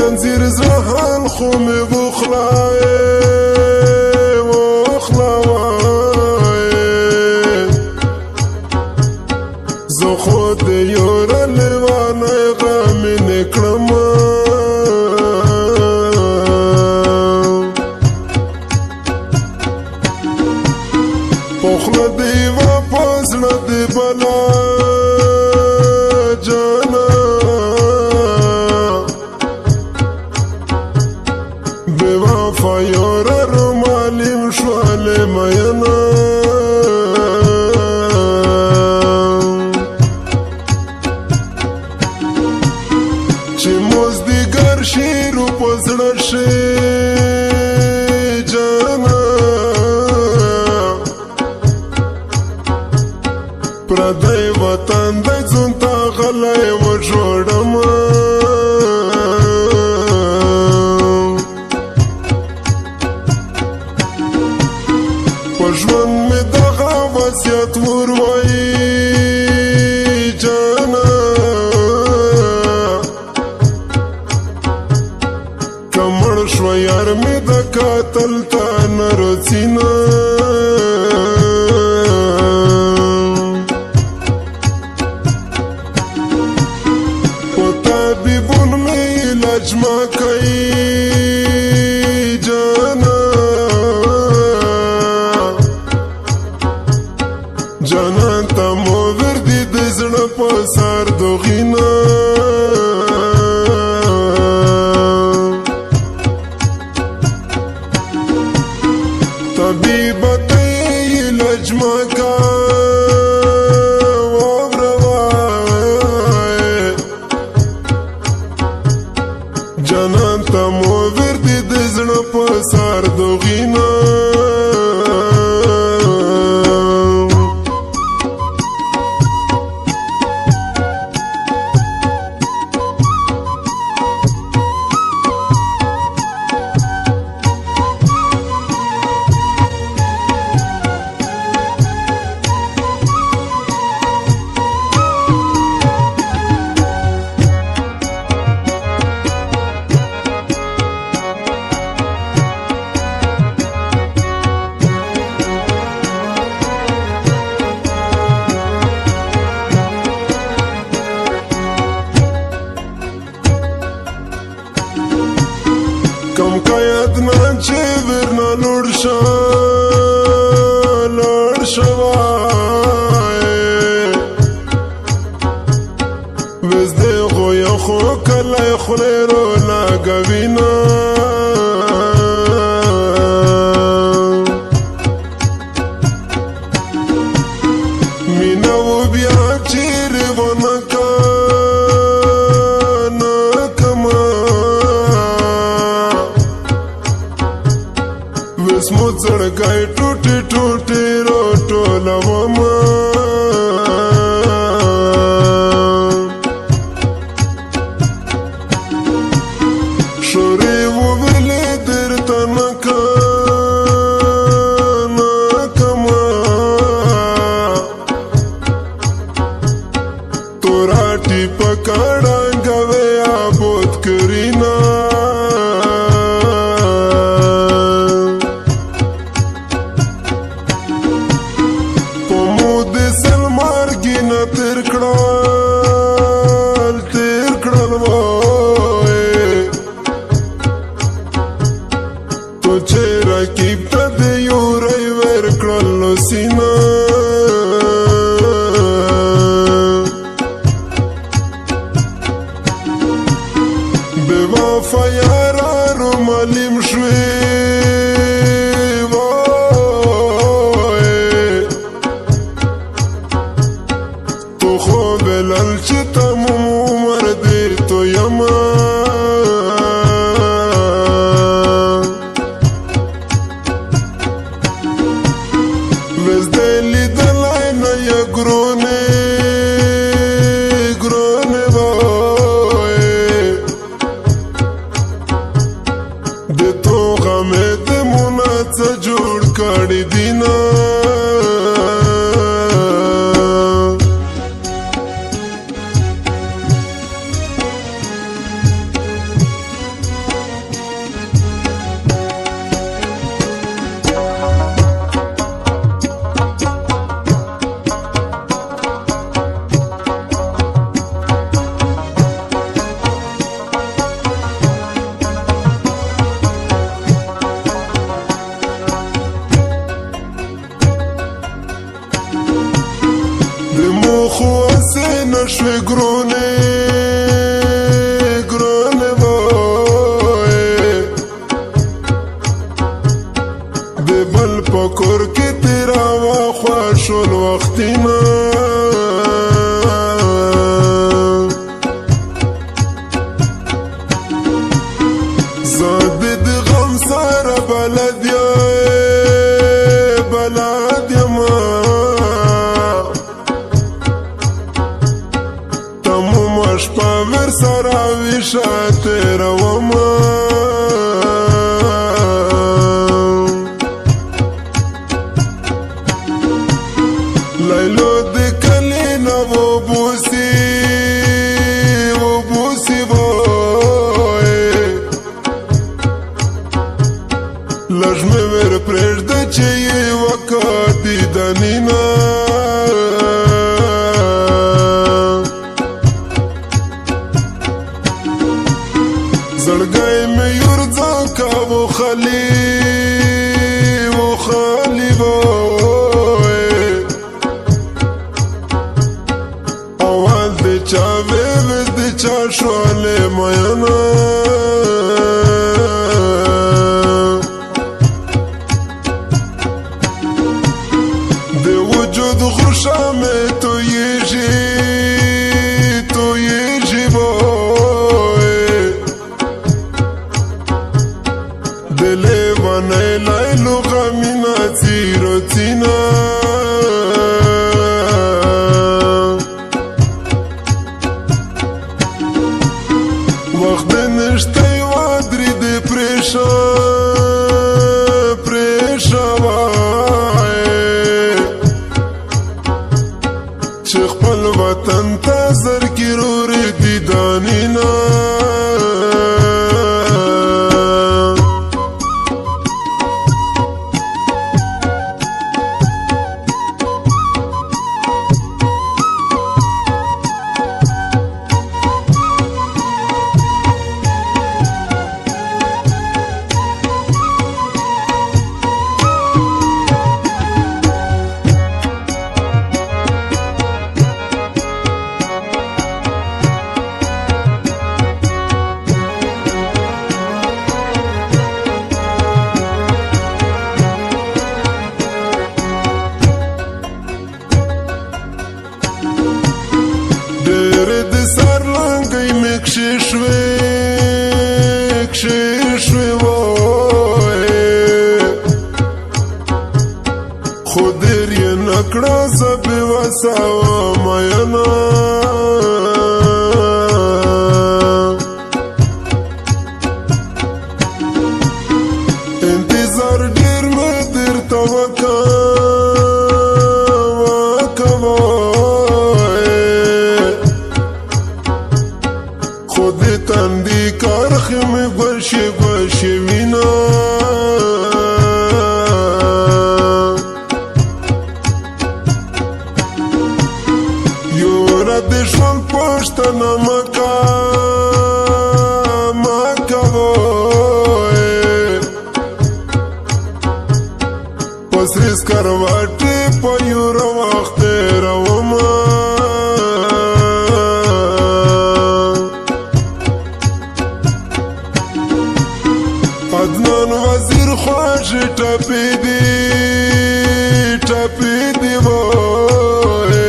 انځیر زړه حال خو مې وخلایې زه خو د یوره لیوانی غمې نه کړمه په خوله دې وه په زړه دې بلا جانه بې وفا یوره رومالیم شولې مینه چې مزدګر شي رو په زړه شي جانه پردی وطن دی ځون ته غلی وجوړمه په ژوند مې دغه وصیت وروایي جانه که مړ شوه یار مې د قاتل ته نه رسینه ما کوي جانا جانان ته مو وردي د زړه په سر دوغینه طبيب ته علاج ما جانان ته مو وردي د زړه په سر دوغینه کم قید نه چې ورنه لوړ شوای وز دې غویا خو کلی خولې رو لګوینه مینه و بیا چیرې ونه وسمو څړګای ټوټې ټوټې رو ټولومه شورې وویلې درته نه کمه تورا ټیپه کړنګوې آبود کرینه تیر کړل وای تو چې رقیب ته د یورۍ ور کړل سینه بې وفا یاره رومالیم شوې بلل چې تموم عمر دې تو یما وز دې لیدلای نه یا ګرونه وای د تو غمې د مونږ څه جوړ کړی دینه شوی گرونه گرونه وای د بل پکور کې تیرا واخوا شول وختینا زاد د غم سره بلد یما تموم شپه ور سره ویشه تیرومه لیلو د کلی نه وبوسي وای لږ مې ور پرېږده چې یې وکړه دیدنونه زړګی مې یورځه که وخلي وای اول د چا ویوز د چا شواله میانا د وجود خوشا مې تویږي وای د لیوانه لیلو غمینا تیرو تینا وقت نشته یوه درې د پریشه وای چې خپل وطن ته زرکې رورې دیدانینا ډېرې د سر لنګۍ مې کښې شوې وای خو دیر یې نه کړه زه بې وسه وم میینه انتظار ډېر مې درته وکړ تندی کارخې مې ګوشې وینا یوره د ژوند پوښتنه مه کوئ په سرې سکروټې په یوره وخت تېرومه عدنان وزیر خواږه ټپې دي وای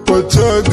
په چاګ